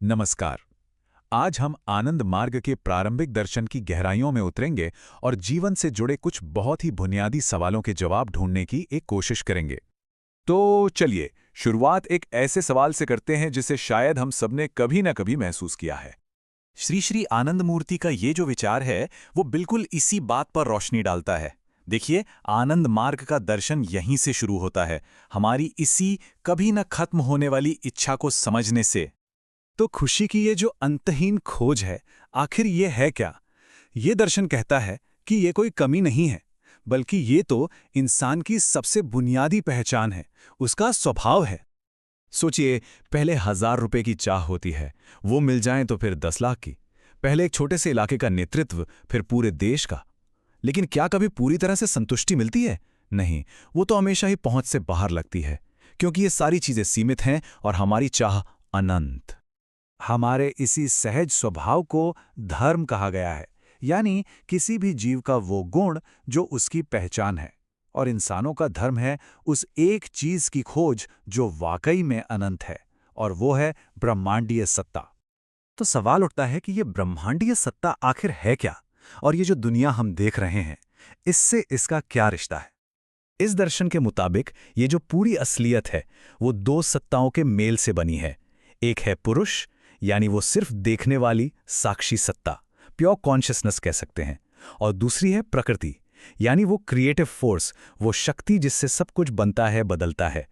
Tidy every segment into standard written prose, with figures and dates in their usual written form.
नमस्कार। आज हम आनंद मार्ग के प्रारंभिक दर्शन की गहराइयों में उतरेंगे और जीवन से जुड़े कुछ बहुत ही बुनियादी सवालों के जवाब ढूंढने की एक कोशिश करेंगे। तो चलिए, शुरुआत एक ऐसे सवाल से करते हैं जिसे शायद हम सबने कभी ना कभी महसूस किया है। श्री श्री आनंद मूर्ति का ये जो विचार है, वो बिल्कुल इसी बात पर रोशनी डालता है। देखिए, आनंद मार्ग का दर्शन यहीं से शुरू होता है, हमारी इसी कभी न खत्म होने वाली इच्छा को समझने से। तो खुशी की ये जो अंतहीन खोज है, आखिर ये है क्या? ये दर्शन कहता है कि ये कोई कमी नहीं है, बल्कि ये तो इंसान की सबसे बुनियादी पहचान है, उसका स्वभाव है। सोचिए, पहले 1000 रुपए की चाह होती है, वो मिल जाए तो फिर 10 लाख की। पहले एक छोटे से इलाके का नेतृत्व, फिर पूरे देश का। लेकिन क्या कभी पूरी तरह से संतुष्टि मिलती है? नहीं, वो तो हमेशा ही पहुंच से बाहर लगती है, क्योंकि ये सारी चीजें सीमित हैं और हमारी चाह अनंत। हमारे इसी सहज स्वभाव को धर्म कहा गया है, यानी किसी भी जीव का वो गुण जो उसकी पहचान है। और इंसानों का धर्म है उस एक चीज की खोज जो वाकई में अनंत है, और वो है ब्रह्मांडीय सत्ता। तो सवाल उठता है कि ये ब्रह्मांडीय सत्ता आखिर है क्या, और ये जो दुनिया हम देख रहे हैं, इससे इसका क्या रिश्ता है? इस दर्शन के मुताबिक ये जो पूरी असलियत है, वो दो सत्ताओं के मेल से बनी है। एक है पुरुष, यानी वो सिर्फ देखने वाली साक्षी सत्ता, प्योर कॉन्शियसनेस कह सकते हैं। और दूसरी है प्रकृति, यानी वो क्रिएटिव फोर्स, वो शक्ति जिससे सब कुछ बनता है, बदलता है।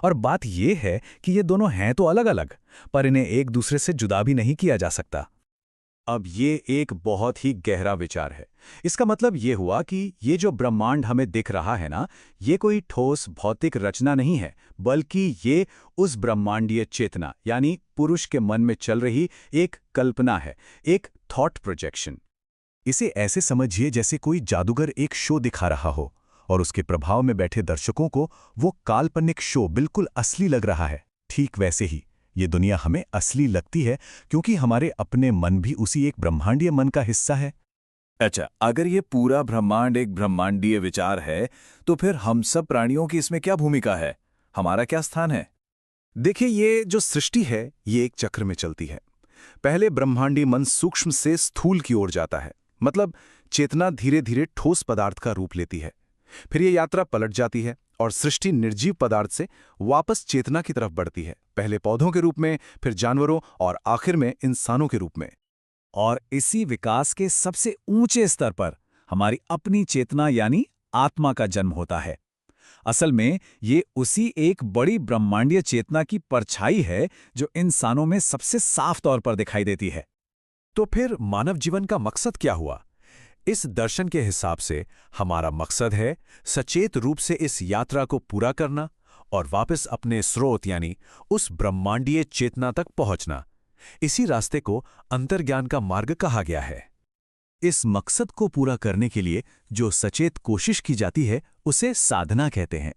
और बात ये है कि ये दोनों हैं तो अलग अलग, पर इन्हें एक दूसरे से जुदा भी नहीं किया जा सकता। अब ये एक बहुत ही गहरा विचार है। इसका मतलब ये हुआ कि ये जो ब्रह्मांड हमें दिख रहा है ना, ये कोई ठोस भौतिक रचना नहीं है, बल्कि ये उस ब्रह्मांडीय चेतना यानी पुरुष के मन में चल रही एक कल्पना है, एक थॉट प्रोजेक्शन। इसे ऐसे समझिए जैसे कोई जादूगर एक शो दिखा रहा हो और उसके प्रभाव में बैठे दर्शकों को वो काल्पनिक शो बिल्कुल असली लग रहा है। ठीक वैसे ही ये दुनिया हमें असली लगती है, क्योंकि हमारे अपने मन भी उसी एक ब्रह्मांडीय मन का हिस्सा है। अच्छा, अगर ये पूरा ब्रह्मांड एक ब्रह्मांडीय विचार है, तो फिर हम सब प्राणियों की इसमें क्या भूमिका है? हमारा क्या स्थान है? देखिए, ये जो सृष्टि है, ये एक चक्र में चलती है। पहले ब्रह्मांडीय मन सूक्ष्म से स्थूल की ओर जाता है, मतलब चेतना धीरे धीरे ठोस पदार्थ का रूप लेती है। फिर ये यात्रा पलट जाती है और सृष्टि निर्जीव पदार्थ से वापस चेतना की तरफ बढ़ती है, पहले पौधों के रूप में, फिर जानवरों और आखिर में इंसानों के रूप में। और इसी विकास के सबसे ऊंचे स्तर पर हमारी अपनी चेतना यानी आत्मा का जन्म होता है। असल में ये उसी एक बड़ी ब्रह्मांडीय चेतना की परछाई है जो इंसानों में सबसे साफ तौर पर दिखाई देती है। तो फिर मानव जीवन का मकसद क्या हुआ? इस दर्शन के हिसाब से हमारा मकसद है सचेत रूप से इस यात्रा को पूरा करना और वापस अपने स्रोत यानी उस ब्रह्मांडीय चेतना तक पहुंचना। इसी रास्ते को अंतर्ज्ञान का मार्ग कहा गया है। इस मकसद को पूरा करने के लिए जो सचेत कोशिश की जाती है, उसे साधना कहते हैं।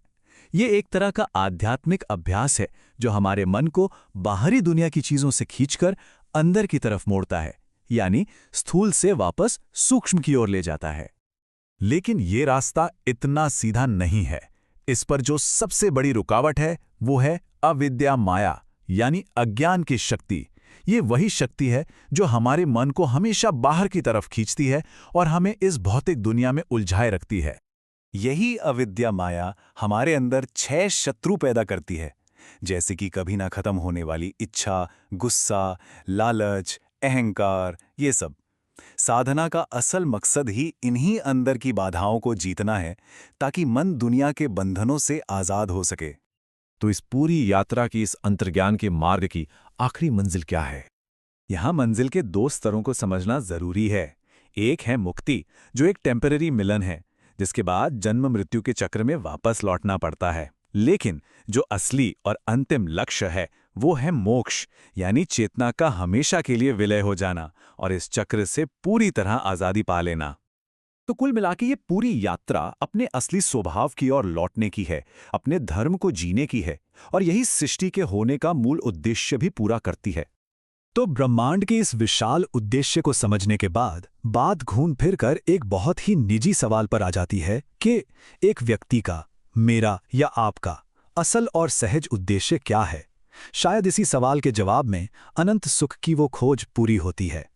ये एक तरह का आध्यात्मिक अभ्यास है जो हमारे मन को बाहरी दुनिया की चीजों से खींचकर अंदर की तरफ मोड़ता है, यानी स्थूल से वापस सूक्ष्म की ओर ले जाता है। लेकिन ये रास्ता इतना सीधा नहीं है। इस पर जो सबसे बड़ी रुकावट है, वो है अविद्या माया, यानी अज्ञान की शक्ति। ये वही शक्ति है जो हमारे मन को हमेशा बाहर की तरफ खींचती है और हमें इस भौतिक दुनिया में उलझाए रखती है। यही अविद्या माया हमारे अंदर 6 शत्रु पैदा करती है, जैसे कि कभी ना खत्म होने वाली इच्छा, गुस्सा, लालच, अहंकार, ये सब। साधना का असल मकसद ही इन्हीं अंदर की बाधाओं को जीतना है, ताकि मन दुनिया के बंधनों से आजाद हो सके। तो इस पूरी यात्रा की, इस अंतर्ज्ञान के मार्ग की आखिरी मंजिल क्या है? यहां मंजिल के 2 स्तरों को समझना जरूरी है। एक है मुक्ति, जो एक टेम्पररी मिलन है, जिसके बाद जन्म मृत्यु के चक्र में वापस लौटना पड़ता है। लेकिन जो असली और अंतिम लक्ष्य है, वो है मोक्ष, यानी चेतना का हमेशा के लिए विलय हो जाना और इस चक्र से पूरी तरह आजादी पा लेना। तो कुल मिलाके ये पूरी यात्रा अपने असली स्वभाव की ओर लौटने की है, अपने धर्म को जीने की है, और यही सृष्टि के होने का मूल उद्देश्य भी पूरा करती है। तो ब्रह्मांड के इस विशाल उद्देश्य को समझने के बाद बात घूम फिरकर एक बहुत ही निजी सवाल पर आ जाती है कि एक व्यक्ति का, मेरा या आपका असल और सहज उद्देश्य क्या है? शायद इसी सवाल के जवाब में अनंत सुख की वो खोज पूरी होती है।